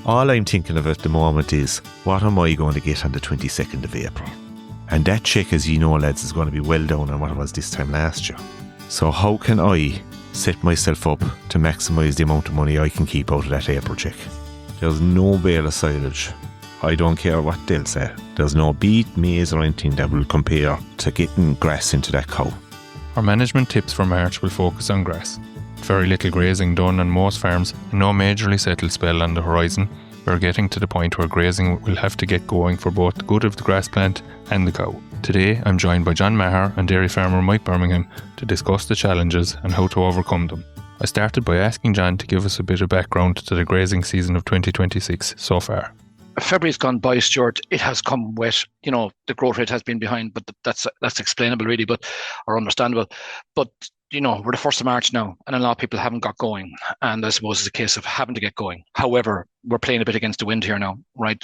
All I'm thinking of at the moment is, what am I going to get on the 22nd of April? And that check, as you know, lads, is going to be well down on what it was this time last year. So how can I set myself up to maximise the amount of money I can keep out of that April check? There's no bale of silage. I don't care what they'll say. There's no beet, maize or anything that will compare to getting grass into that cow. Our management tips for March will focus on grass. Very little grazing done on most farms and no majorly settled spell on the horizon. We're getting to the point where grazing will have to get going for both the good of the grass plant and the cow. Today I'm joined by John Maher and dairy farmer Mike Bermingham to discuss the challenges and how to overcome them. I started by asking John to give us a bit of background to the grazing season of 2026 so far. February's gone by, Stuart. It has come wet. You know, the growth rate has been behind, but that's explainable really, or understandable. But, you know, we're the 1st of March now, and a lot of people haven't got going. And I suppose it's a case of having to get going. However, we're playing a bit against the wind here now, right?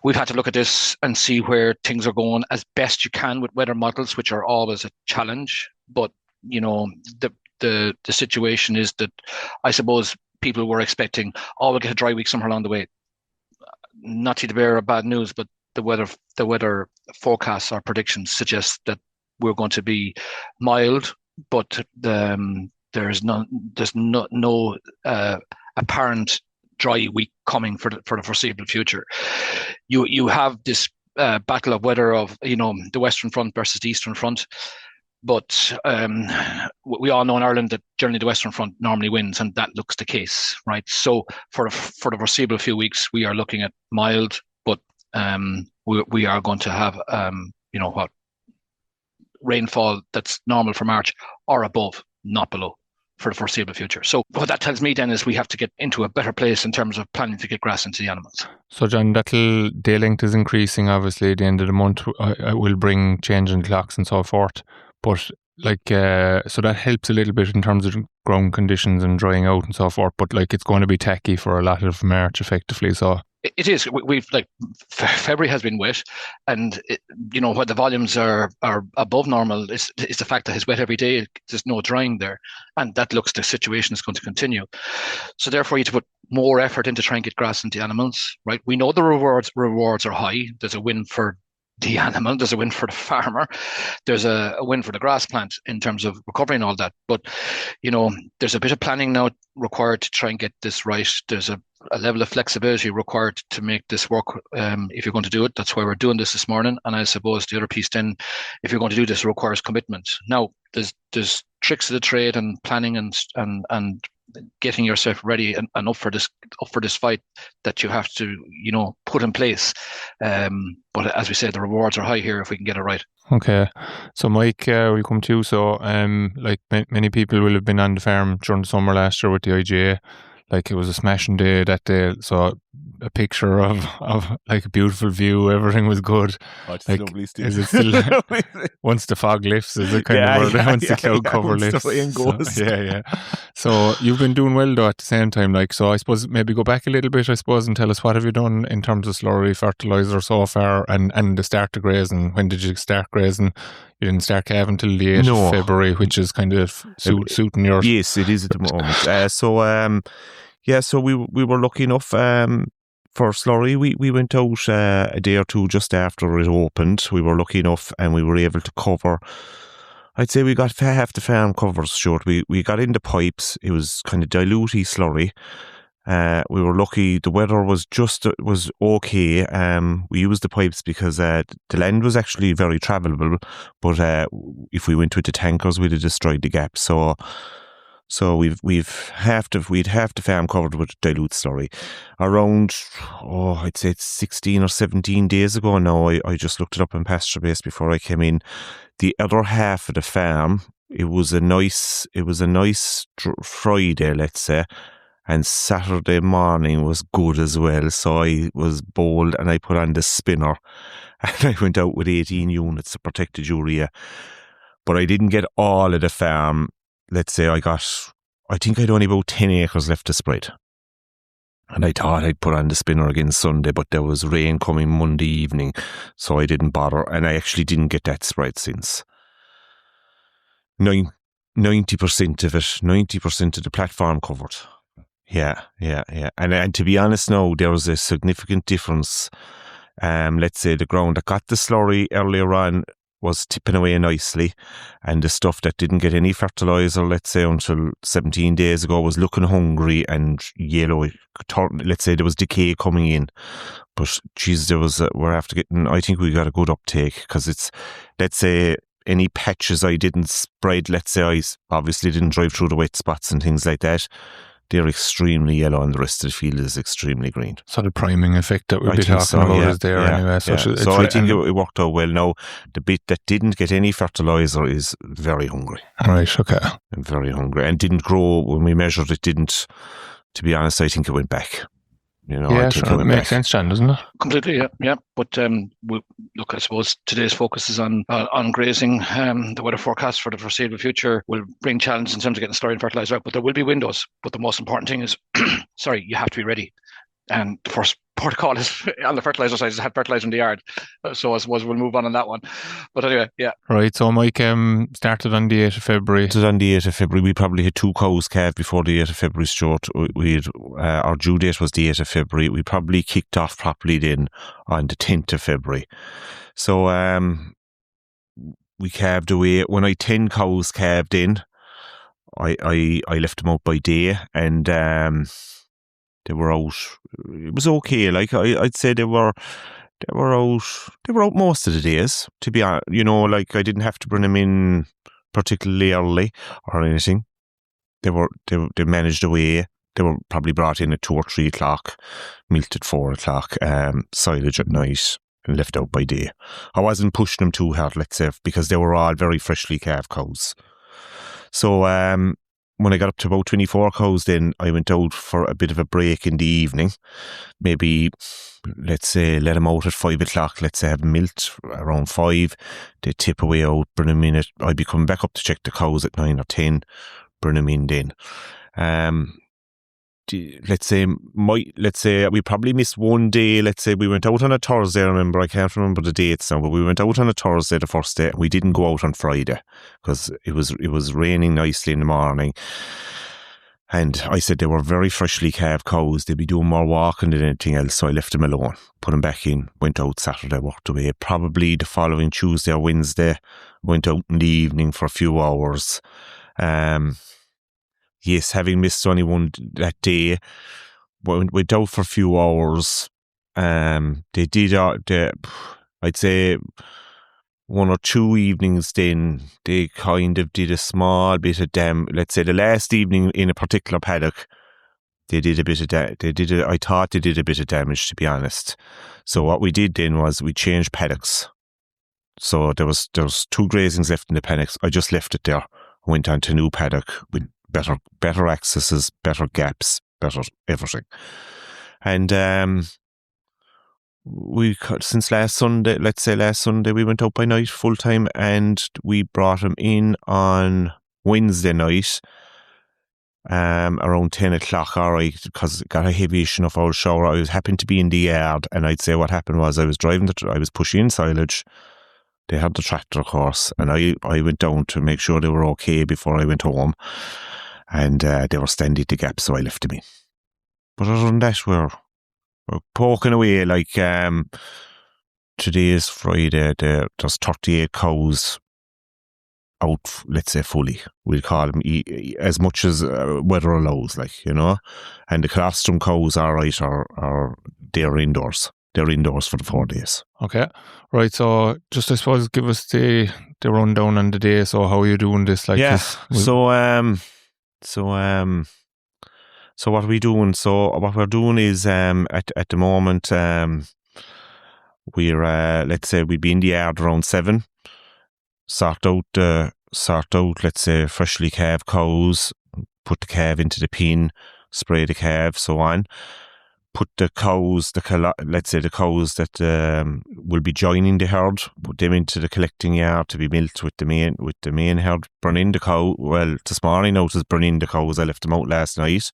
We've had to look at this and see where things are going as best you can with weather models, which are always a challenge. But, you know, the situation is that I suppose people were expecting, we'll get a dry week somewhere along the way. Not to the bearer of bad news, but the weather forecasts or predictions suggest that we're going to be mild, but there's no apparent dry week coming for the foreseeable future. You have this battle of weather of, you know, the Western Front versus the Eastern Front. But we all know in Ireland that generally the Western Front normally wins, and that looks the case, right? So for the foreseeable few weeks, we are looking at mild, but we are going to have, rainfall that's normal for March or above, not below, for the foreseeable future. So what that tells me then is we have to get into a better place in terms of planning to get grass into the animals. So John, that day length is increasing obviously at the end of the month. I will bring change in clocks and so forth. But so that helps a little bit in terms of ground conditions and drying out and so forth. But it's going to be tacky for a lot of March effectively. So it is. We've February has been wet, and when the volumes are above normal is the fact that it's wet every day. There's no drying there, and that looks the situation is going to continue. So therefore, you have to put more effort into trying to get grass into animals. Right? We know the rewards are high. There's a win for the animal, there's a win for the farmer, there's a win for the grass plant in terms of recovering all that. But, there's a bit of planning now required to try and get this right. There's a level of flexibility required to make this work if you're going to do it. That's why we're doing this morning. And I suppose the other piece then, if you're going to do this, requires commitment. Now, there's tricks of the trade and planning and getting yourself ready and up for this fight that you have to put in place, but as we said, the rewards are high here if we can get it right. Okay, so Mike, we'll come to you. So many people will have been on the farm during the summer last year with the IGA. It was a smashing day that day, so a picture of a beautiful view, everything was good. Oh, it's lovely still. Is it still once the fog lifts, is it once the cloud cover lifts? The rain goes. So, so you've been doing well though at the same time, so I suppose maybe go back a little bit, and tell us what have you done in terms of slurry, fertilizer so far, and the start to grazing. When did you start grazing? You didn't start calving until the 8th of February, which is kind of suiting yours. Yes, it is at the moment. So we were lucky enough for slurry. We went out a day or two just after it opened. We were lucky enough and we were able to cover, I'd say we got half the farm covers short. We got in the pipes. It was kind of dilute slurry. We were lucky. The weather was okay. We used the pipes because the land was actually very travelable, but if we went with the tankers, we'd have destroyed the gap. So we'd half the farm covered with dilute slurry. Around I'd say it's 16 or 17 days ago now. I just looked it up in pasture base before I came in. The other half of the farm, it was a nice Friday, let's say. And Saturday morning was good as well. So I was bold and I put on the spinner and I went out with 18 units of protected urea. But I didn't get all of the farm. Let's say I think I'd only about 10 acres left to spread. And I thought I'd put on the spinner again Sunday, but there was rain coming Monday evening. So I didn't bother. And I actually didn't get that spread since. 90% of the platform covered. Yeah. And to be honest now, there was a significant difference. Let's say the ground that got the slurry earlier on was tipping away nicely, and the stuff that didn't get any fertilizer, let's say until 17 days ago, was looking hungry and yellow. Let's say there was decay coming in. But geez, we're after getting, I think we got a good uptake, because it's, let's say, any patches I didn't spread, let's say I obviously didn't drive through the wet spots and things like that, they're extremely yellow, and the rest of the field is extremely green. So the priming effect that we'll be talking about is there anyway. So I think it worked out well. Now, the bit that didn't get any fertilizer is very hungry. Right, okay. And very hungry. And didn't grow, when we measured it, didn't, to be honest, I think it went back. Yeah, sure. It makes sense, John, doesn't it? Completely, yeah. But look, I suppose today's focus is on grazing. The weather forecast for the foreseeable future will bring challenges in terms of getting slurry and fertilizer out, but there will be windows. But the most important thing is, you have to be ready. And the first protocol is on the fertilizer side is to have fertilizer in the yard. So I suppose we'll move on that one. But anyway, yeah. Right, so Mike started on the 8th of February. On the 8th of February. We probably had 2 cows calved before the 8th of February, Stuart. Our due date was the 8th of February. We probably kicked off properly then on the 10th of February. So we calved away. When I 10 cows calved in, I left them out by day, and they were out. It was okay. Like I'd say they were out. They were out most of the days. To be honest, like I didn't have to bring them in particularly early or anything. They managed away. They were probably brought in at 2 or 3 o'clock, milked at 4 o'clock, silage at night, and left out by day. I wasn't pushing them too hard, let's say, because they were all very freshly calved cows. So when I got up to about 24 cows, then I went out for a bit of a break in the evening. Maybe, let's say, let them out at 5 o'clock. Let's say have them milked around 5. They tip away out, bring them in. I'd be coming back up to check the cows at 9 or 10, bring them in then. Let's say we probably missed one day. Let's say we went out on a Thursday. I remember, I can't remember the dates now, but we went out on a Thursday the first day. We didn't go out on Friday because it was raining nicely in the morning. And I said they were very freshly calved cows. They'd be doing more walking than anything else. So I left them alone, put them back in, went out Saturday, walked away. Probably the following Tuesday or Wednesday, went out in the evening for a few hours. Yes, having missed only one that day, went out for a few hours. They did, I'd say, 1 or 2 evenings then, they kind of did a small bit of let's say the last evening in a particular paddock, they did a bit of I thought they did a bit of damage, to be honest. So what we did then was we changed paddocks. So there was 2 grazings left in the paddocks. I just left it there. Went on to new paddock with better accesses, better gaps, better everything. And since last Sunday, we went out by night full time, and we brought him in on Wednesday night around 10 o'clock, all right, because it got a heavyish enough old shower. I was happened to be in the yard, and I'd say what happened was I was pushing in silage. They had the tractor, of course, and I went down to make sure they were okay before I went home. And they were standing the gap, so I left them in. But other than that, we're poking away. Like today is Friday. There's 38 cows out, let's say fully. We'll call them as much as weather allows, And the colostrum cows they're indoors. They're indoors for the 4 days. Okay. Right, so just I suppose give us the rundown on the day. So how are you doing this? So what are we doing? So what we're doing is at the moment we're let's say we'd be in the yard around 7. Sort out let's say freshly calved cows, put the calf into the pen, spray the calf, so on. Put the cows, let's say the cows that will be joining the herd, put them into the collecting yard to be milked with the main herd. Burn in the cow. Well, this morning now it was burn in the cows. I left them out last night.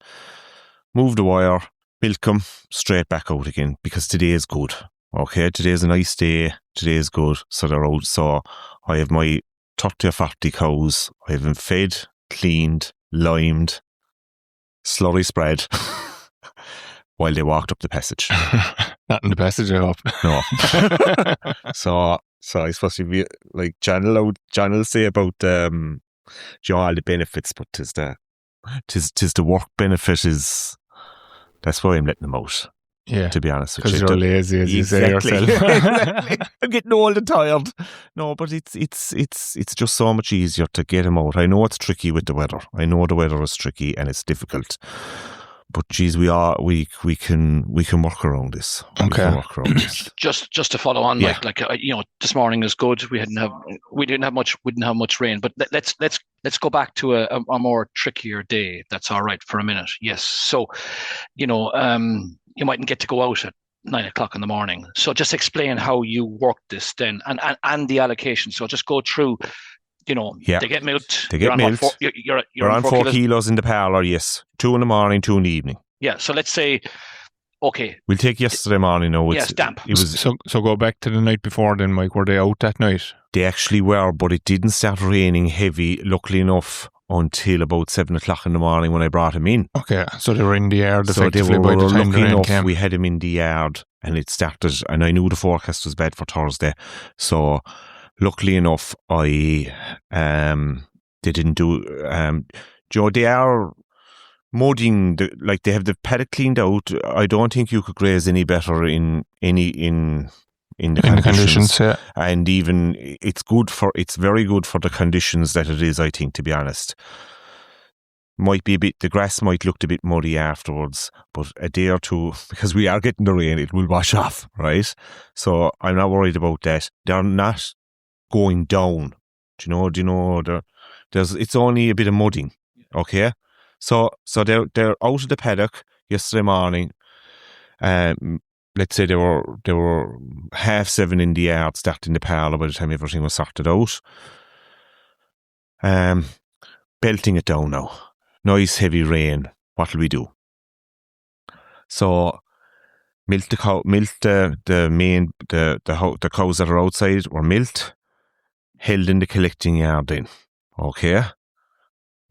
Move the wire, milk them, straight back out again, because today is good. Okay, today's a nice day. Today is good. So they're out. So I have my 30 or 40 cows. I have them fed, cleaned, limed, slurry spread while they walked up the passage. Not in the passage, I hope. No. So I suppose you'd be like John will say about all the benefits, but tis the work benefit is that's why I'm letting them out. Yeah. To be honest with you. Because you're lazy, as you say yourself. Exactly. I'm getting old and tired. No, but it's just so much easier to get them out. I know it's tricky with the weather. I know the weather is tricky and it's difficult. But geez, we can work around this. Okay. We can work around this. Just to follow on, like this morning is good. We didn't have much rain, but let's go back to a more trickier day. That's all right for a minute. Yes. So, you mightn't get to go out at 9 o'clock in the morning. So just explain how you work this then and the allocation. So just go through. They get milked. You're on 4 kilos in the parlour, yes. 2 in the morning, 2 in the evening. Yeah, so let's say, okay. We'll take yesterday morning now. It's damp. It was, so go back to the night before then, Mike. Were they out that night? They actually were, but it didn't start raining heavy, luckily enough, until about 7 o'clock in the morning when I brought him in. Okay, so they were in the yard effectively so by the time lucky enough came. We had him in the yard and it started, and I knew the forecast was bad for Thursday, so luckily enough they didn't do Joe, they are mudding they have the paddock cleaned out. I don't think you could graze any better in the conditions. Yeah. And even it's very good for the conditions that it is, I think, to be honest. Might be the grass might look a bit muddy afterwards, but a day or two, because we are getting the rain, it will wash off, right? So I'm not worried about that. They're not going down. Do you know it's only a bit of mudding. Okay? So they're out of the paddock yesterday morning. Let's say they were 7:30 in the yard, starting the parlour by the time everything was sorted out. Belting it down now. Nice heavy rain. What'll we do? So milk the cows that are outside were milked, held in the collecting yard then. Okay?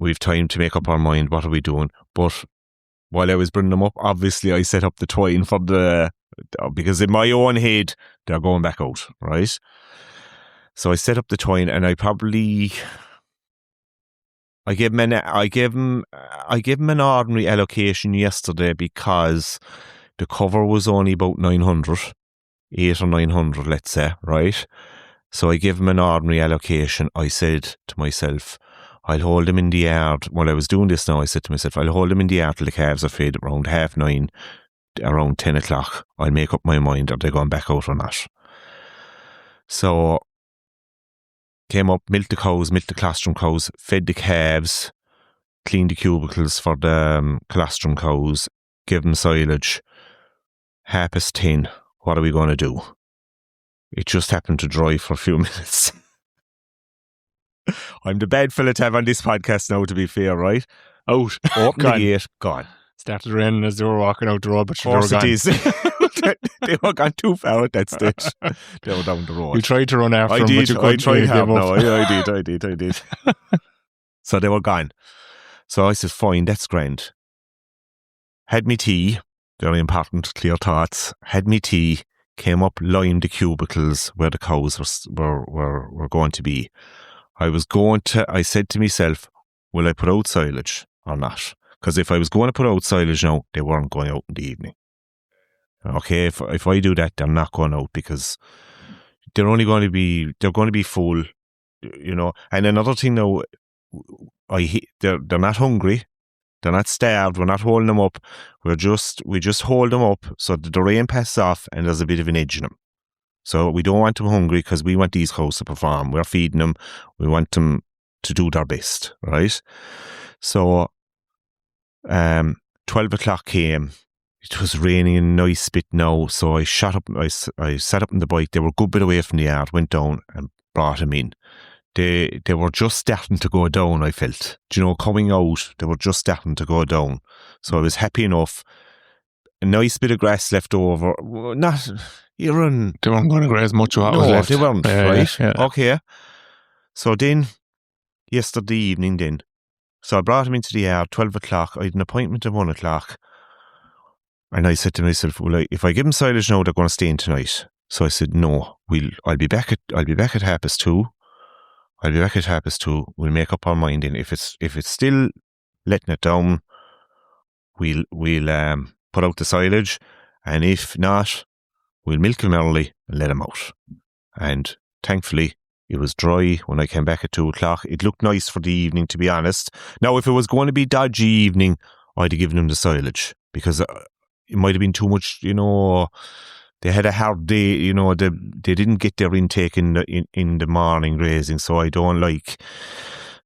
We've time to make up our mind, what are we doing? But while I was bringing them up, obviously I set up the twine because in my own head, they're going back out, right? So I set up the twine and I gave him an ordinary allocation yesterday because the cover was only about 900, 800 or 900, let's say, right? So I gave him an ordinary allocation. I said to myself, I'll hold him in the yard. While I was doing this now, I said to myself, I'll hold him in the yard till the calves are fed around 9:30, around 10 o'clock. I'll make up my mind, are they going back out or not? So came up, milked the cows, milked the colostrum cows, fed the calves, cleaned the cubicles for the colostrum cows, gave them silage. 10:30, what are we going to do? It just happened to dry for a few minutes. I'm the bad fella to have on this podcast now, to be fair, right? Out, open the gate, gone. Started raining as they were walking out the road, but of course it is. They were gone too far at that stage. They were down the road. You tried to run after them, but you couldn't. I tried hard now. I did. So they were gone. So I said, fine, that's grand. Had me tea, very important, clear thoughts. Had me tea, came up, lined the cubicles where the cows were going to be. I said to myself, will I put out silage or not? Because if I was going to put out silage now, they weren't going out in the evening. Okay, if I do that, they're not going out because they're going to be full, And another thing now, they're not hungry, they're not starved. We're not holding them up. We just hold them up so that the rain passes off and there's a bit of an edge in them. So we don't want them hungry because we want these cows to perform. We're feeding them. We want them to do their best, right? So 12 o'clock came. It was raining a nice bit now, so I sat up in the bike. They were a good bit away from the yard, went down and brought him in. They were just starting to go down, I felt. Coming out, they were just starting to go down. So I was happy enough. A nice bit of grass left over. They weren't going to graze much of what was left. No, they weren't, right? Yeah. Okay. So then, yesterday evening then, So I brought him into the yard, 12 o'clock. I had an appointment at 1 o'clock. And I said to myself, well, if I give him silage now, they're going to stay in tonight. So I said, no, I'll be back at 2:30. I'll be back at 2:30. We'll make up our mind. And if it's still letting it down, we'll put out the silage. And if not, we'll milk him early and let him out. And thankfully, it was dry when I came back at 2 o'clock. It looked nice for the evening, to be honest. Now, if it was going to be dodgy evening, I'd have given him the silage because it might have been too much, They had a hard day, they didn't get their intake in the morning grazing, so I don't like,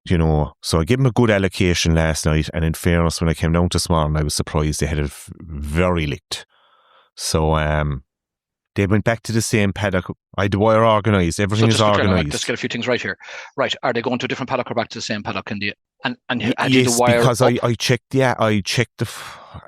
so I gave them a good allocation last night, and in fairness, when I came down this morning, I was surprised they had it very licked. So, they went back to the same paddock. I had the wire organised. Everything is organised. Just get a few things right here. Right, are they going to a different paddock or back to the same paddock? Yes, because I checked. Yeah, I checked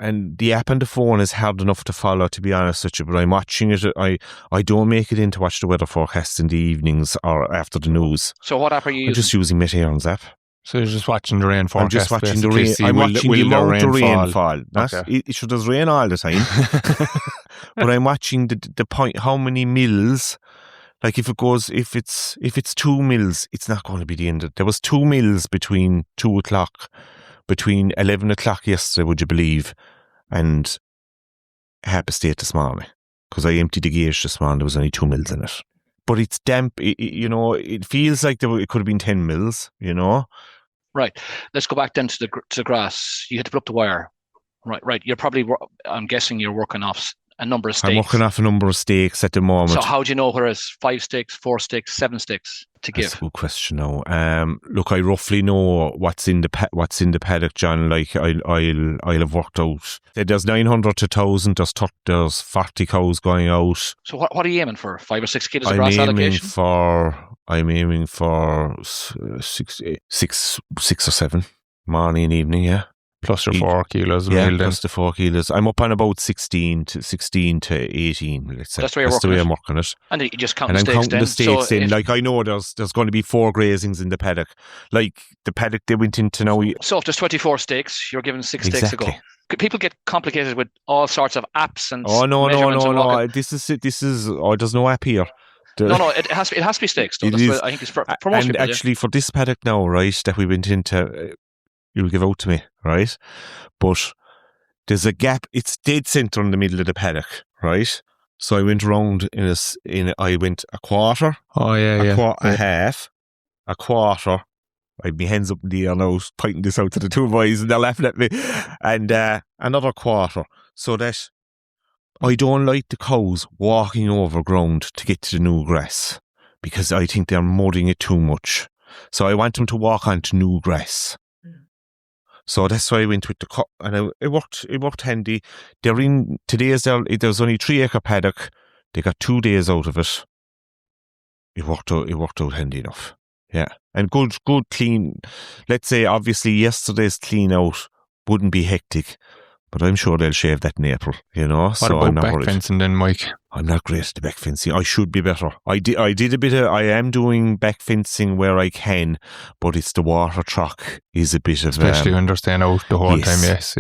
and the app on the phone is hard enough to follow, to be honest with you. But I'm watching it. I don't make it in to watch the weather forecast in the evenings or after the news. So what app are you using? I'm just using Meteor's app. So you're just watching the rain forecast. I'm just watching the rain. I'm watching the amount of rainfall. It sure does rain all the time. But I'm watching the point, how many mils. Like if it's 2 mils, it's not going to be the end. There was 2 mils between 2 o'clock, between 11 o'clock yesterday, would you believe, and 8:30 this morning. Because I emptied the gauge this morning, there was only 2 mils in it. But it's damp, it feels like it could have been 10 mils, Right. Let's go back then to the grass. You had to put up the wire. Right. You're probably, I'm guessing you're working off a number of stakes. I'm working off a number of stakes at the moment. So how do you know whether it's 5 stakes, 4 stakes, 7 stakes to give? That's a good question now. Look, I roughly know what's in the paddock, John. Like I'll have worked out. There's 900 to 1,000. There's 40 cows going out. So what are you aiming for? 5 or 6 kilos of grass allocation? I'm aiming for 6 or 7 morning and evening. Yeah. Plus your 4 kilos. Plus the 4 kilos. I'm up on about 16 to 18, let's say. That's the way I'm working it. And you just count the stakes. And I'm counting the stakes in. Like I know there's going to be 4 grazings in the paddock. Like the paddock they went into now. So if there's 24 stakes, you're given 6 stakes to go. People get complicated with all sorts of apps and no. This is there's no app here. No, it has to be stakes. Though. I think it's for most and people. Actually, for this paddock now, right, that we went into. You'll give out to me, right? But there's a gap. It's dead centre in the middle of the paddock, right? So I went around I went a quarter. Oh yeah, a half, a quarter. I have my hands up in the air now, pointing this out to the 2 boys, and they're laughing at me. And another quarter, so that I don't like the cows walking over ground to get to the new grass because I think they're mudding it too much. So I want them to walk onto new grass. So that's why I went with the and it worked handy. They're in today's there's only 3 acre paddock. They got 2 days out of it. It worked out handy enough. Yeah. And good clean. Let's say obviously yesterday's clean out wouldn't be hectic, but I'm sure they'll shave that in April, What about back fencing then, Mike? I'm not great at the back fencing. I should be better. I am doing back fencing where I can, but it's the water truck is a bit of... Especially when they're staying out the whole time, yes.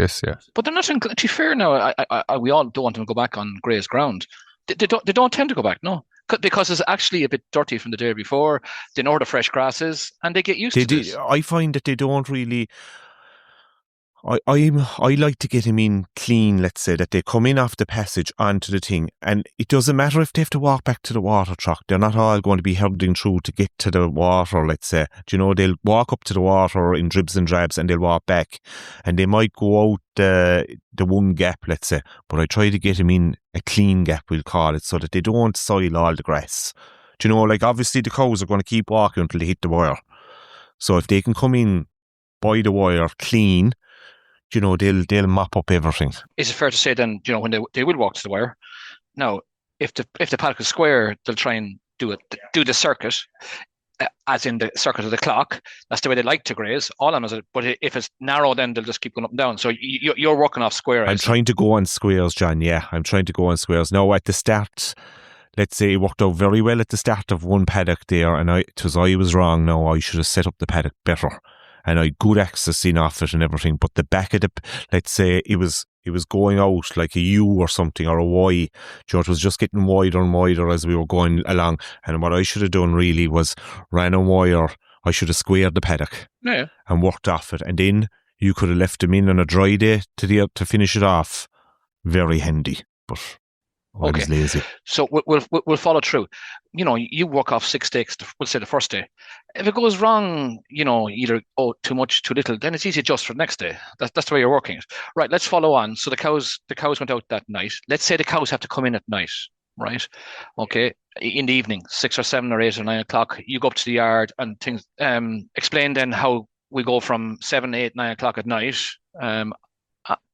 But they're not, to be fair now, we all don't want them to go back on grazed ground. They don't tend to go back, no. Because it's actually a bit dirty from the day before. They know where the fresh grass is, and they get used to this. I find that they don't really... I like to get them in clean, let's say, that they come in off the passage onto the thing, and it doesn't matter if they have to walk back to the water truck. They're not all going to be herding through to get to the water, let's say. They'll walk up to the water in dribs and drabs and they'll walk back, and they might go out the one gap, let's say, but I try to get them in a clean gap, we'll call it, so that they don't soil all the grass. Obviously the cows are going to keep walking until they hit the wire. So if they can come in by the wire clean, they'll mop up everything. Is it fair to say then, when they will walk to the wire? Now, if the paddock is square, they'll try and do the circuit, as in the circuit of the clock. That's the way they like to graze. All of them but if it's narrow, then they'll just keep going up and down. So you're working off square. I'm trying to go on squares, John. Yeah, I'm trying to go on squares. Now, at the start, let's say it worked out very well at the start of one paddock there, and I was wrong. No, I should have set up the paddock better. and I had good access in off it and everything. But the back of the, let's say it was going out like a U or something, or a Y. It was just getting wider and wider as we were going along. And what I should have done really was ran a wire. I should have squared the paddock and worked off it. And then you could have left them in on a dry day to finish it off. Very handy. But I was lazy. So we'll follow through. You work off 6 stakes, we'll say the first day. If it goes wrong, either too much, too little, then it's easy to adjust for the next day. That's the way you're working it. Right, let's follow on. So the cows went out that night. Let's say the cows have to come in at night, right? Okay, in the evening, 6 or 7 or 8 or 9 o'clock, you go up to the yard and things. Explain then how we go from 7, 8, 9 o'clock at night,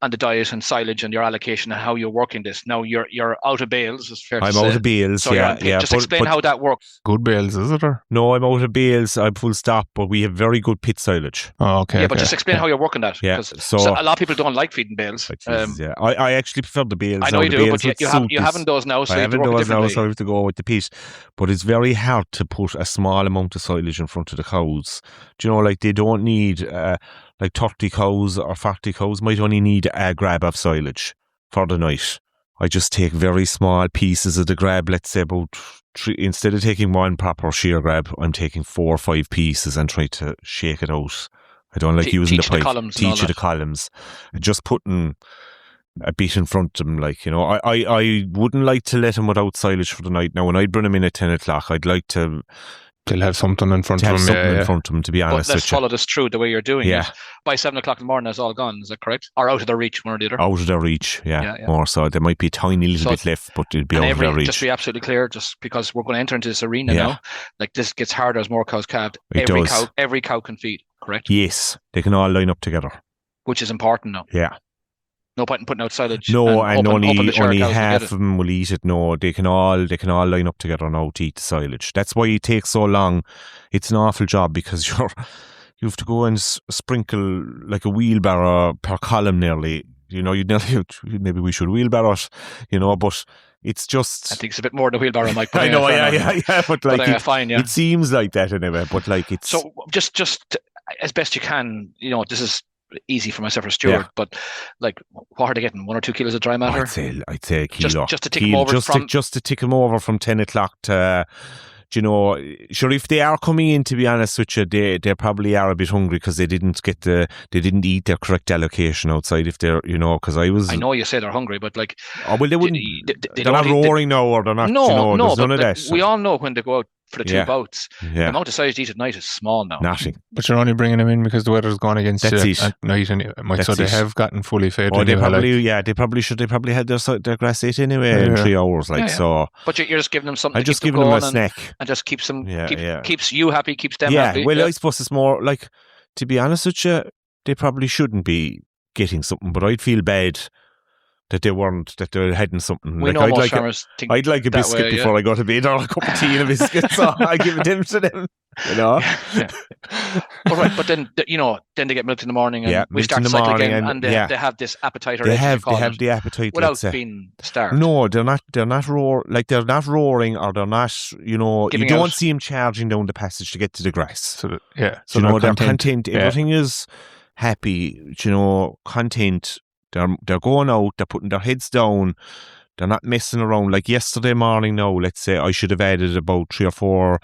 and the diet and silage and your allocation and how you're working this. Now you're out of bales, it's fair to say. I'm out of bales, so yeah. Just explain how that works. Good bales, is it? Or? No, I'm out of bales. I'm full stop, but we have very good pit silage. Oh, okay. Yeah, but just explain how you're working that. Yeah. So a lot of people don't like feeding bales. I actually prefer the bales. I know you do, but you haven't those now, so you have to work differently. So I have to go with the pit. But it's very hard to put a small amount of silage in front of the cows. Do you know, like they don't need... like 30 cows or 40 cows might only need a grab of silage for the night. I just take very small pieces of the grab, let's say about 3, instead of taking one proper shear grab, I'm taking 4 or 5 pieces and try to shake it out. I don't like using the pipe. Teach you the columns. Just putting a bit in front of them, I wouldn't like to let them without silage for the night. Now, when I bring them in at 10 o'clock, I'd like to... They'll have something in front of them. In front of them, to be honest. But let's follow this through the way you're doing it. By 7 o'clock in the morning, it's all gone. Is that correct? Or out of their reach, one or the other? Out of their reach, more so. There might be a tiny little bit left, but it'll be out of their reach. Just to be absolutely clear, just because we're going to enter into this arena now, like this gets harder as more cows calved. Every cow can feed, correct? Yes, they can all line up together. Which is important now. Yeah. No point in putting out silage. No, and only half of them will eat it. No, they can all line up together now to eat the silage. That's why it takes so long. It's an awful job because you have to go and sprinkle like a wheelbarrow per column nearly. Maybe we should wheelbarrow it, but it's just... I think it's a bit more than a wheelbarrow, Mike. I know, but like fine, it seems like that anyway, but like it's... So just as best you can, this is easy for myself or Stuart, but like, what are they getting? 1 or 2 kilos of dry matter? I'd say a kilo. Just to tick them over just to tick them over from 10 o'clock to, sure, if they are coming in, to be honest with you, they probably are a bit hungry because they didn't eat their correct allocation outside. If they're, because I know you say they're hungry, but like, well, they wouldn't. They're not roaring now, or they're not. No, there's none of that. We all know when they go out for the 2 bouts. The amount of silage to eat at night is small now. Nothing. But you're only bringing them in because the weather's gone against you at night, so they have gotten fully fed. Oh, they probably should. They probably had their grass ate anyway in 3 hours, so. But you're just giving them something. I'm just giving them a snack, and just keeps them. Keeps you happy, keeps them happy. Well, I suppose it's more like, to be honest with you, they probably shouldn't be getting something, but I'd feel bad that they hadn't something. We know most farmers think I'd like a biscuit before I go to bed, or a cup of tea and a biscuit, so I give it to them. All right, but then then they get milked in the morning, and we start the cycle again, and they have this appetite. They have the appetite without being starved. No, they're not. They're not roaring, or they're not. You don't see them charging down the passage to get to the grass. So they're content. Everything is happy. Content. They're going out, they're putting their heads down, they're not messing around. Like yesterday morning now, let's say, I should have added about 3 or 4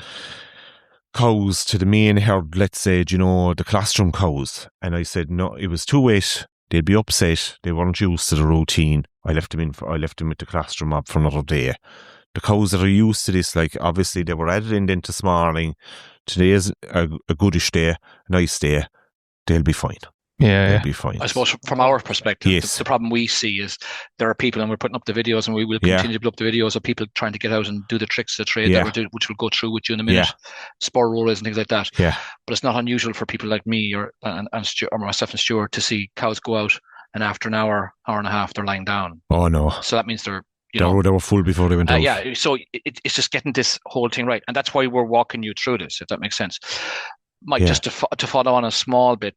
cows to the main herd, let's say, the colostrum cows. And I said, no, it was too wet, they'd be upset, they weren't used to the routine. I left them with the colostrum mob for another day. The cows that are used to this, like, obviously they were added in then this morning. Today is a goodish day, a nice day, they'll be fine. They'll be fine. I suppose from our perspective, the problem we see is there are people, and we're putting up the videos, and we will continue to put up the videos of people trying to get out and do the tricks of the trade which we'll go through with you in a minute, spur rollers and things like that. But it's not unusual for people like me or myself and Stuart to see cows go out, and after an hour and a half, they're lying down. Oh no! So that means they were full before they went out. So it's just getting this whole thing right, and that's why we're walking you through this, if that makes sense. Mike, just to follow on a small bit,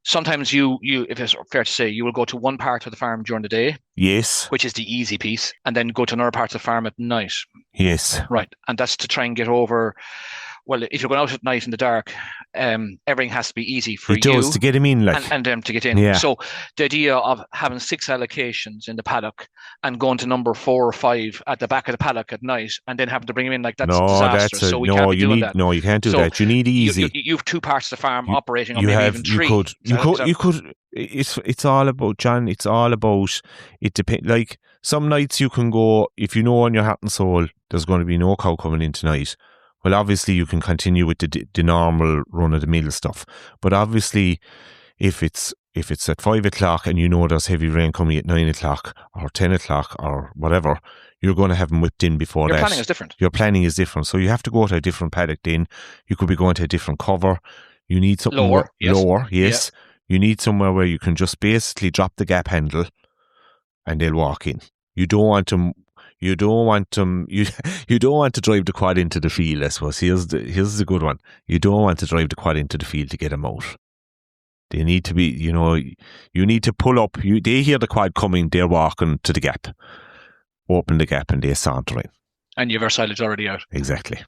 Sometimes you, if it's fair to say, you will go to one part of the farm during the day, Yes. which is the easy piece, and then go to another part of the farm at night. Yes. Right. And that's to try and get over. Well, if you're going out at night in the dark, everything has to be easy for It does you to get him in, like. and them to get in. Yeah. So the idea of having 6 allocations in the paddock and going to number 4 or 5 at the back of the paddock at night and then having to bring him in, like, that's disastrous. So we can't be doing that. No, you can't do So that. You need easy. You have 2 parts of the farm operating on maybe even 3. You could. It's all about, John. It's all about. It depends. Like, some nights you can go, if you know on your heart and soul there's going to be no cow coming in tonight. Well, obviously you can continue with the normal run of the mill stuff. But obviously, if it's at 5 o'clock and you know there's heavy rain coming at 9 o'clock or 10 o'clock or whatever, you're going to have them whipped in before that. Your planning is different. Your planning is different. So you have to go to a different paddock then. You could be going to a different cover. You need something lower, yes. Yeah. You need somewhere where you can just basically drop the gap handle and they'll walk in. You don't want them. You don't want to drive the quad into the field, I suppose. Here's the good one. You don't want to drive the quad into the field to get them out. They need to be, you need to pull up. They hear the quad coming, they're walking to the gap. Open the gap and they saunter in. And you have our silage already out. Exactly.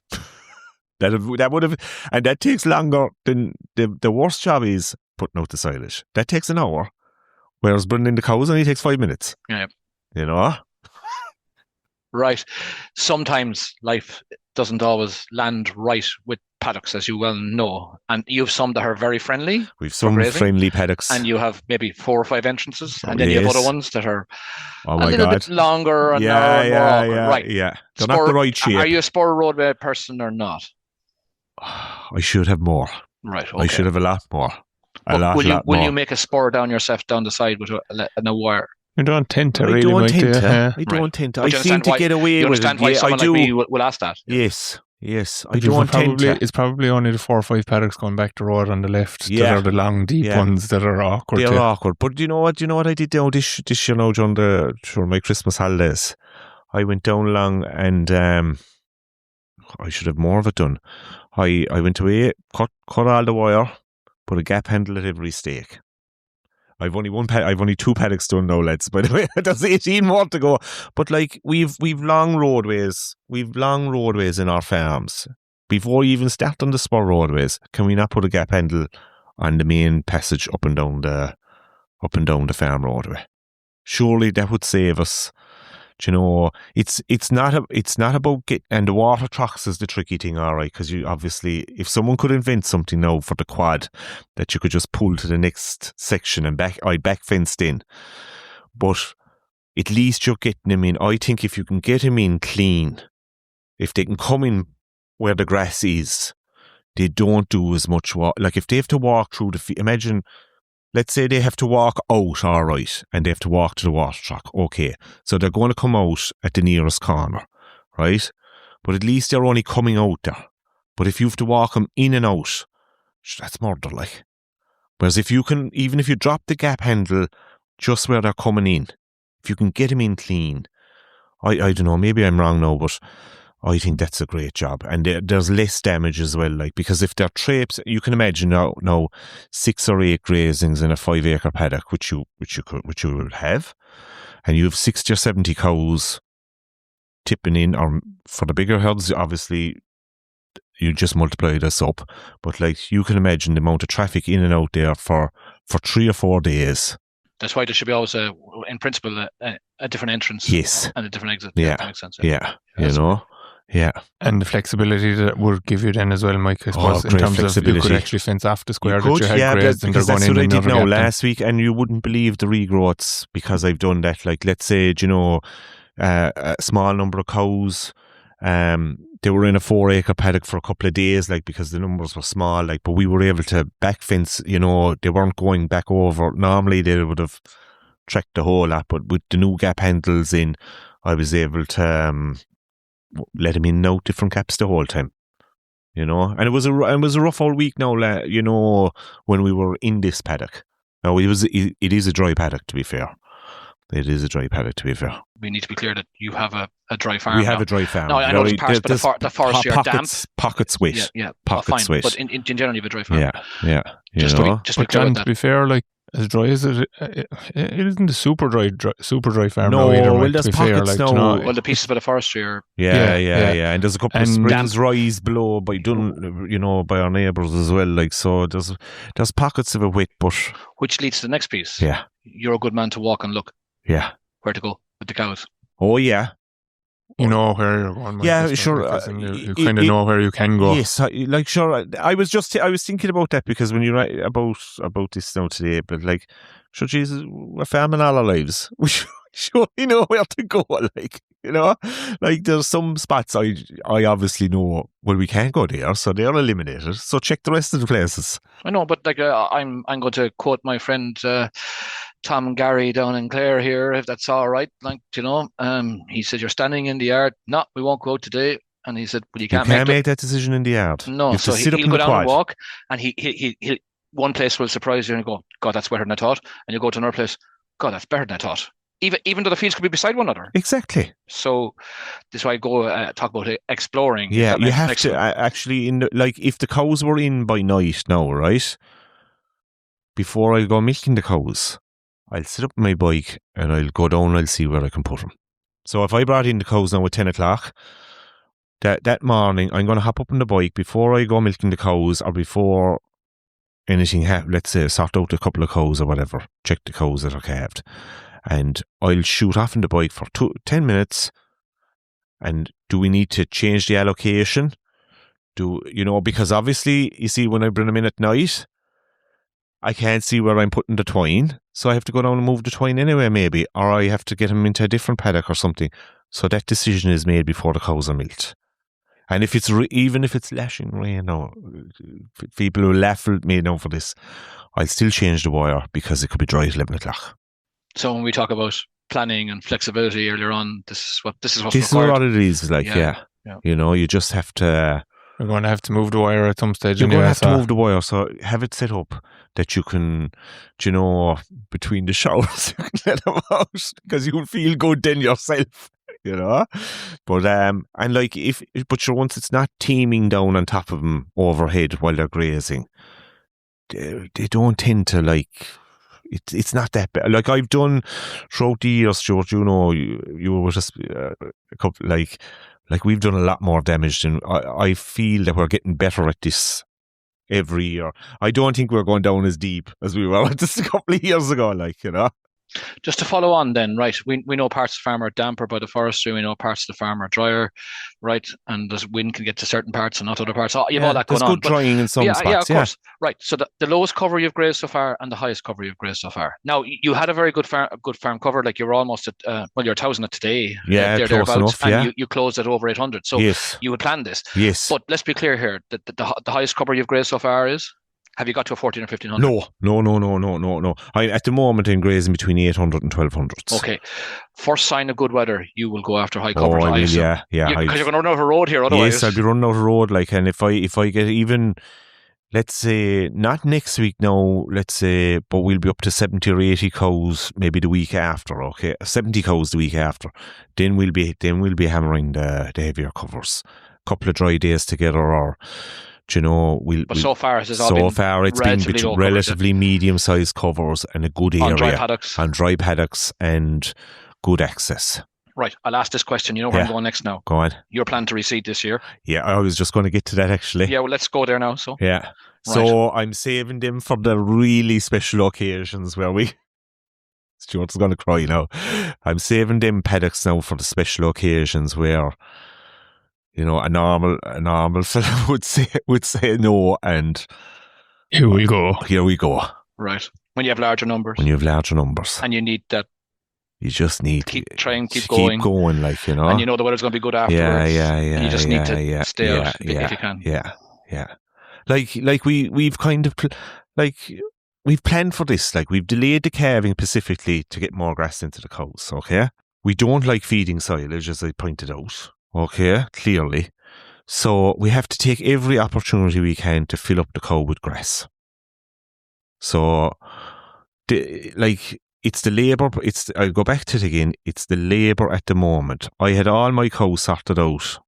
That would have, and that takes longer than the worst job is putting out the silage. That takes an hour, whereas bringing in the cows only takes 5 minutes. Yeah. Right. Sometimes life doesn't always land right with paddocks, as you well know. And you have some that are very friendly. We've some friendly paddocks. And you have maybe 4 or 5 entrances. And then you have other ones that are a little bit longer and more. Right. Yeah. They're not the right shape. Are you a spur roadway person or not? I should have more. Right. Okay. I should have a lot more. Will you make a spur down yourself down the side with a wire? You don't tend to, really. I don't tend to. I seem to get away with it. You understand why someone like me will ask that? Yes. I don't tend to. It's probably only the 4 or 5 paddocks going back the road on the left that are the long, deep ones that are awkward. They're awkward. But you know what I did now this year now during my Christmas holidays? I went down along and I should have more of it done. I went away, cut all the wire, put a gap handle at every stake. I've only 2 paddocks done now, lads. By the way, there's 18 more to go. But like we've long roadways. We've long roadways in our farms. Before you even start on the spur roadways, can we not put a gap handle on the main passage up and down the farm roadway? Surely that would save us. It's not about and the water trucks is the tricky thing, all right, because you obviously, if someone could invent something now for the quad that you could just pull to the next section and back fenced in, but at least you're getting them in. I think if you can get them in clean, if they can come in where the grass is, they don't do as much walk. Like if they have to walk through imagine. Let's say they have to walk out, all right, and they have to walk to the water truck. Okay, so they're going to come out at the nearest corner, right? But at least they're only coming out there. But if you have to walk them in and out, that's murder, like. Whereas if you can, even if you drop the gap handle just where they're coming in, if you can get them in clean, I don't know, maybe I'm wrong now, but I think that's a great job. And there's less damage as well, like, because if they're traps, you can imagine now 6 or 8 grazings in a 5-acre paddock, which you will have, and you have 60 or 70 cows tipping in, or for the bigger herds, obviously you just multiply this up. But like, you can imagine the amount of traffic in and out there for 3 or 4 days. That's why there should be always in principle, a different entrance. Yes. And a different exit. Yeah. That makes sense. Yeah. Yeah. And the flexibility that would give you then as well, Mike, I suppose, in terms of you could actually fence off the square that you had grazed and they're going in. That's what I did now last week, and you wouldn't believe the regrowths because I've done that. Like, let's say, a small number of cows, they were in a 4-acre paddock for a couple of days, like, because the numbers were small, like, but we were able to back fence, they weren't going back over. Normally they would have tracked the whole lot, but with the new gap handles in, I was able to let him in now different gaps the whole time, and it was a rough old week now, when we were in this paddock. Now it is a dry paddock, to be fair, It is a dry paddock, to be fair. We need to be clear that you have a dry farm. We have a dry farm. No, I know there's parts, but the forestry are damp. Pockets wet. Yeah, pockets fine. wet. But in general, you have a dry farm. Yeah. Just to be clear John, about to that. be fair, like as dry as it isn't a super dry farm. No, now either, well, like, there's to be fair, pockets like, now. Well, the pieces by the forestry are. Yeah. And there's a couple of springs rise below by by our neighbours as well. Like, so there's pockets of it wet, but Which leads to the next piece. Yeah. You're a good man to walk and look. Yeah. Where to go with the cows. Oh yeah. You know where you're going. Yeah, sure. You kind of know where you can go. Yes, sure. I was thinking about that because when you write about this now today, but like, sure, Jesus, we're farming all our lives. We surely know where to go. Like, like there's some spots I obviously know. Well, we can't go there, so they're eliminated. So check the rest of the places. I know, but like I'm going to quote my friend Tom and Gary down in Clare here, if that's all right. Like, he said, you're standing in the yard. No, we won't go out today. And he said, well, you can't make that decision in the yard. No, so he'll go down and walk, and he one place will surprise you and go, God, that's better than I thought. And you go to another place, God, that's better than I thought. Even though the fields could be beside one another. Exactly. So this is why I go talk about exploring. Yeah, you have to actually, if the cows were in by night now, right? Before I go milking the cows, I'll sit up on my bike and I'll go down and I'll see where I can put them. So if I brought in the cows now at 10 o'clock, that morning I'm going to hop up on the bike before I go milking the cows or before anything happens. Let's say sort out a couple of cows or whatever, check the cows that are calved. And I'll shoot off on the bike for 10 minutes. And do we need to change the allocation? Because obviously, you see, when I bring them in at night, I can't see where I'm putting the twine. So I have to go down and move the twine anyway, maybe. Or I have to get them into a different paddock or something. So that decision is made before the cows are milked. And if it's even if it's lashing rain, people will laugh at me now for this, I'll still change the wire because it could be dry at 11 o'clock. So when we talk about planning and flexibility earlier on, this is what's this required. Is what it is. Like, yeah. You just have to. You're going to have to move the wire at some stage. You're going to have to move the wire, so have it set up that you can, between the showers, you can let them out because you'll feel good then yourself. But and like but once it's not teeming down on top of them overhead while they're grazing, they don't tend to like. It's not that bad. Like I've done throughout the years, Stuart. You were just a couple like we've done a lot more damage than I feel that we're getting better at this every year. I don't think we're going down as deep as we were just a couple of years ago. Just to follow on then, right, we know parts of the farm are damper by the forestry, we know parts of the farm are drier, right, and the wind can get to certain parts and not other parts. You know all that going on. There's good drying in some spots. Yeah, of course. Right, so the lowest cover you've grazed so far and the highest cover you've grazed so far. Now, you had a very good farm cover, like you were almost at, you're 1,000 at today. Yeah, close enough, and you closed at over 800, so you would plan this. Yes. But let's be clear here, that the highest cover you've grazed so far is? Have you got to a 14 or 1500? No. At the moment, I'm grazing between 800 and 1200. Okay. First sign of good weather, you will go after high cover. Yeah. Because you're going to run out of road here otherwise. Yes, I'll be running out of road. And if I get even, let's say, not next week now, but we'll be up to 70 or 80 cows maybe the week after, okay? 70 cows the week after. Then we'll be hammering the heavier covers. A couple of dry days together or... so far it's been relatively medium-sized covers and a good area on dry paddocks and good access. Right, I'll ask this question. You know where I'm going next now. Go on. You're planning to reseed this year. Yeah, I was just going to get to that actually. Yeah, well, let's go there now. So yeah, right. So I'm saving them for the really special occasions where Stuart's going to cry now. I'm saving them paddocks now for the special occasions where. A normal fella would say no, and here we go. Right. When you have larger numbers. And you need that. You just need to keep going. Keep going, And you know the weather's going to be good afterwards. Yeah. You just need to stay out if you can. Yeah. Like we've kind of we've planned for this. Like we've delayed the calving specifically to get more grass into the cows. Okay. We don't like feeding silage, as I pointed out. Okay, clearly. So we have to take every opportunity we can to fill up the cow with grass. So, it's the labour. I'll go back to it again. It's the labour at the moment. I had all my cows sorted out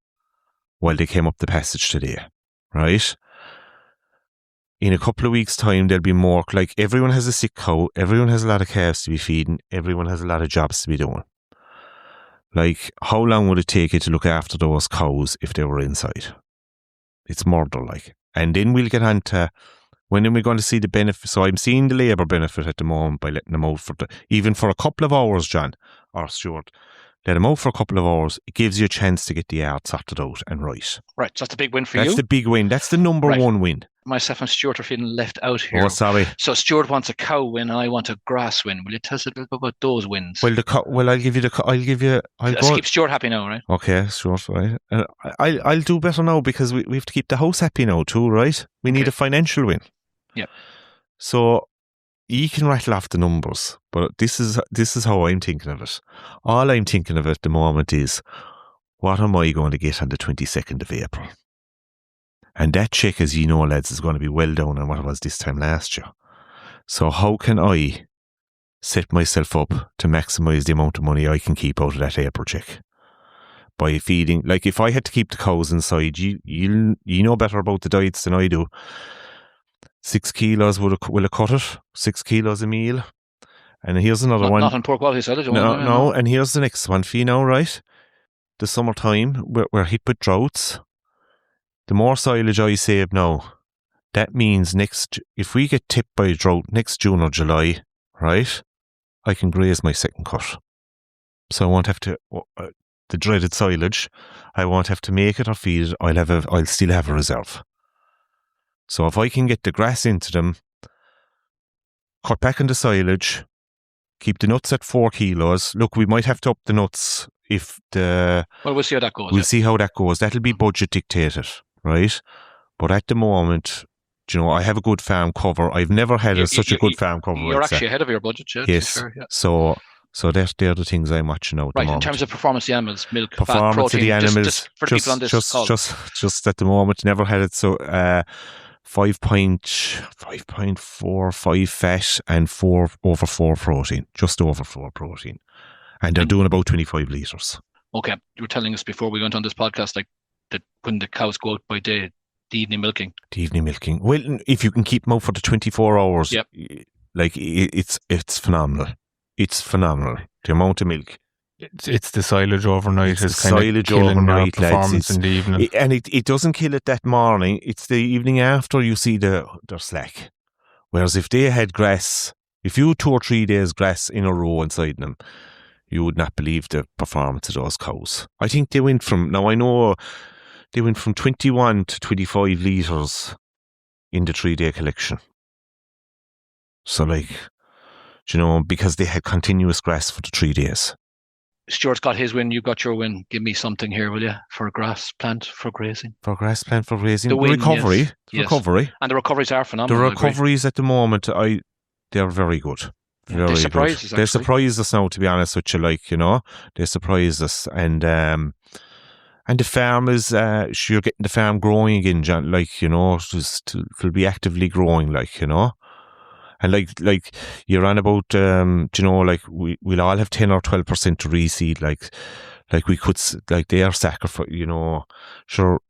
while they came up the passage today, right? In a couple of weeks' time, there'll be more. Like, everyone has a sick cow. Everyone has a lot of calves to be feeding. Everyone has a lot of jobs to be doing. Like, how long would it take you to look after those cows if they were inside? It's murder, like. And then we'll get on to when are we going to see the benefit. So I'm seeing the labour benefit at the moment by letting them out even for a couple of hours, John or Stuart. Let them out for a couple of hours. It gives you a chance to get the yard sorted out and right. Right, so that's the big win for you. That's the big win. That's the number one win. Myself and Stuart are feeling left out here. Oh, sorry. So Stuart wants a cow win, and I want a grass win. Will you tell us a little bit about those wins? Well, I'll give you. Let's keep Stuart happy now, right? Okay, Stuart, right. I'll do better now because we have to keep the house happy now too, right? We need a financial win. Yep. So you can rattle off the numbers, but this is how I'm thinking of it. All I'm thinking of at the moment is, what am I going to get on the 22nd of April? And that check, as you know, lads, is going to be well down on what it was this time last year. So how can I set myself up to maximise the amount of money I can keep out of that April check? By feeding, like if I had to keep the cows inside, you know better about the diets than I do. 6 kilos will have cut it. 6 kilos a meal. And here's another one. Not on poor quality salad. No. And here's the next one for you now, right? The summertime, we're hit with droughts. The more silage I save now, that means if we get tipped by a drought next June or July, right, I can graze my second cut. So I won't have to, the dreaded silage, I won't have to make it or feed it. I'll still have a reserve. So if I can get the grass into them, cut back on the silage, keep the nuts at 4 kilos. Look, we might have to up the nuts well, we'll see how that goes. We'll see how that goes. That'll be budget dictated, right? But at the moment, I have a good farm cover. I've never had such a good farm cover. You're actually ahead of your budget, yeah. Yes. Fair, yeah. So they're the things I'm watching out. Right, in terms of performance of the animals, milk, performance fat, protein, of the animals, just for the people on this call. Just at the moment, never had it. So 5.45 fat and 4/4 protein, just over 4 protein. And they're doing about 25 litres. Okay. You were telling us before we went on this podcast, like that when the cows go out by day, the evening milking. Well, if you can keep them out for the 24 hours, yep. Like it's phenomenal. It's phenomenal. The amount of milk. It's the silage overnight. It's the silage overnight, performance in the evening. And it doesn't kill it that morning. It's the evening after you see their slack. Whereas if they had grass, if you had 2 or 3 days grass in a row inside them, you would not believe the performance of those cows. I think they went from 21 to 25 litres in the 3-day collection. So because they had continuous grass for the 3 days. Stuart's got his win, you got your win. Give me something here, will you, for a grass plant for grazing? For grass plant for grazing. The win, recovery. Yes. Recovery. And the recoveries are phenomenal. The recoveries at the moment, they're very good. They surprised us, They surprised us now, to be honest with you, they surprised us. And the farmers, you're getting the farm growing again, John, it'll be actively growing, And you're on about, we'll all have 10 or 12% to reseed, we could, they are sacrifice, sure,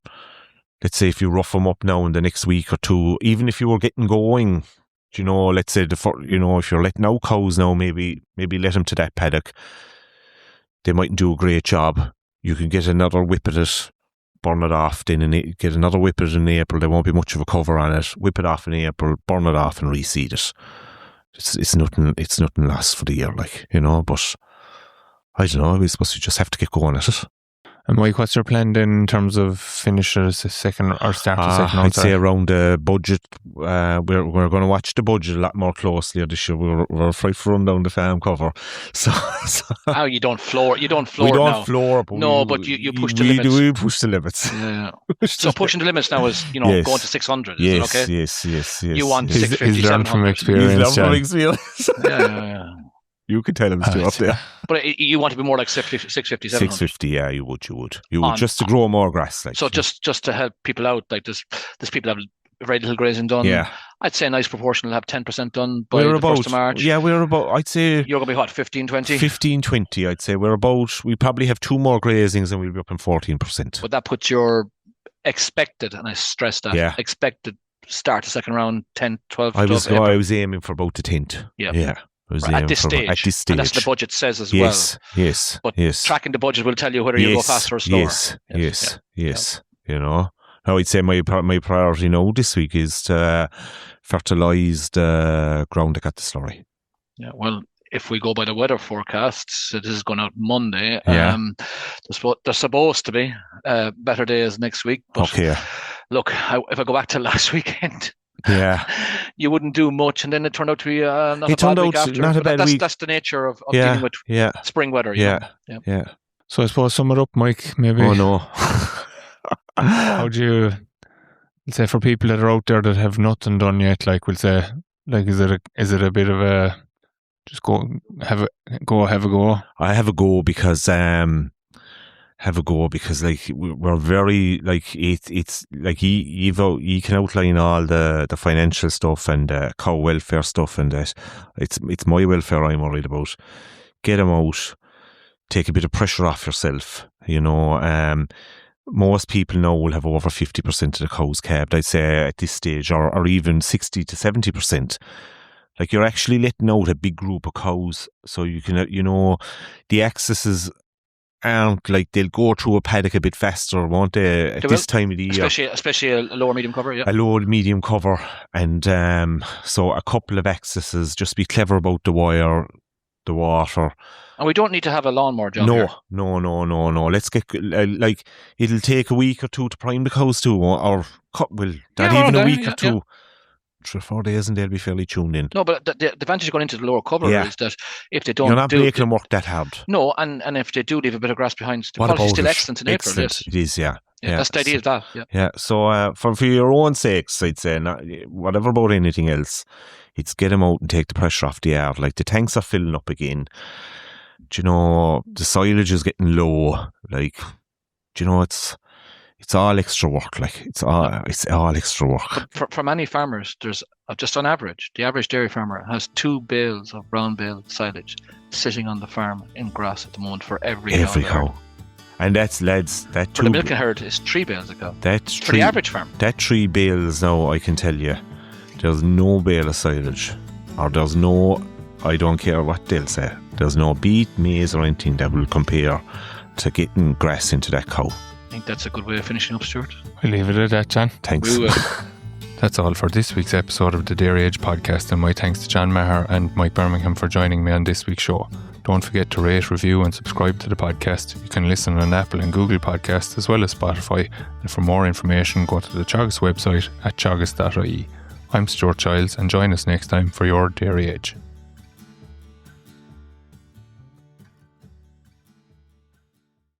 let's say if you rough them up now in the next week or two, even if you were getting going, let's say, if you're letting out cows now, maybe let them to that paddock. They mightn't do a great job. You can get another whip at it, burn it off, then get another whip at it in April. There won't be much of a cover on it. Whip it off in April, burn it off and reseed it. It's nothing lost for the year, but I don't know, I suppose you just have to get going at it. And Mike, what's your plan then in terms of finish the second or start the second? I'd say around the budget. We're going to watch the budget a lot more closely this year. We're afraid to run down the farm cover. So you don't floor. We don't now. floor. But you push the limits. We push the limits. Yeah. So pushing the limits now is going to 600. Is it okay? Yes. You want 650, he's learned from experience. Yeah. You could tell him Stuart there. But you want to be more like 650, 700? 650, yeah, you would. You would, just to grow more grass. So just to help people out, there's people that have very little grazing done. Yeah. I'd say a nice proportion will have 10% done by We're the about 1st of March. Yeah, we're about. I'd say You're going to be what, 15, 20? 15, 20. I'd say we're about. We probably have 2 more grazings, and we'll be up in 14%. But that puts your expected, and I stress that, expected start the second round 10, 12. I was aiming for about the 10th. Yeah. At this stage. And that's what the budget says as well. Yes. But tracking the budget will tell you whether you go faster or slower. Yes. You know. Now I'd say my priority now this week is to fertilise the ground that got the slurry. Yeah. Well, if we go by the weather forecasts, this is going out Monday. Yeah. There's supposed to be better days next week. But look, if I go back to last weekend. Yeah, you wouldn't do much, and then it turned out to be not a bad week after. Not a bad week. That's the nature of dealing with spring weather. Yeah. So I suppose sum it up, Mike. Maybe. Oh no. How do you say for people that are out there that have nothing done yet? Like we'll say, like is it a bit of a just have a go? I have a go because like we're very like it's like you can outline all the financial stuff and cow welfare stuff, and that it's my welfare I'm worried about. Get them out, take a bit of pressure off yourself. You know, most people now will have over 50% of the cows calved, I'd say at this stage, or even 60 to 70%. Like you're actually letting out a big group of cows, so you can the accesses aren't like they'll go through a paddock a bit faster, won't they? At this time of the year, especially a lower medium cover, a lower medium cover, and so a couple of accesses. Just be clever about the wire, the water, and we don't need to have a lawnmower job. No. Let's get like it'll take a week or two to prime the cows too, or even a week or two. Yeah. 3 or 4 days and they'll be fairly tuned in. No, but the advantage of going into the lower cover is that if they don't, you're not making them work that hard. No, and if they do leave a bit of grass behind, the quality is still excellent in April. Yes. It is, yeah. That's the idea of that. Yeah. So for your own sakes, I'd say, whatever about anything else, it's get them out and take the pressure off the yard. Like the tanks are filling up again. Do you know, the silage is getting low. Like, do you know, it's all extra work. Like it's all extra work. But for many farmers, there's just on average, the average dairy farmer has 2 bales of brown bale silage sitting on the farm in grass at the moment for every cow. And that's lads. That for the milking herd is 3 bales a cow. That's for the average farm. That 3 bales now, I can tell you, there's no bale of silage, or there's no. I don't care what they'll say. There's no beet, maize, or anything that will compare to getting grass into that cow. I think that's a good way of finishing up, Stuart. We'll leave it at that, John. Thanks. We will. That's all for this week's episode of the Dairy Age podcast, and my thanks to John Maher and Mike Bermingham for joining me on this week's show. Don't forget to rate, review and subscribe to the podcast. You can listen on Apple and Google Podcasts as well as Spotify, and for more information go to the Teagasc website at teagasc.ie. I'm Stuart Childs, and join us next time for your Dairy Age.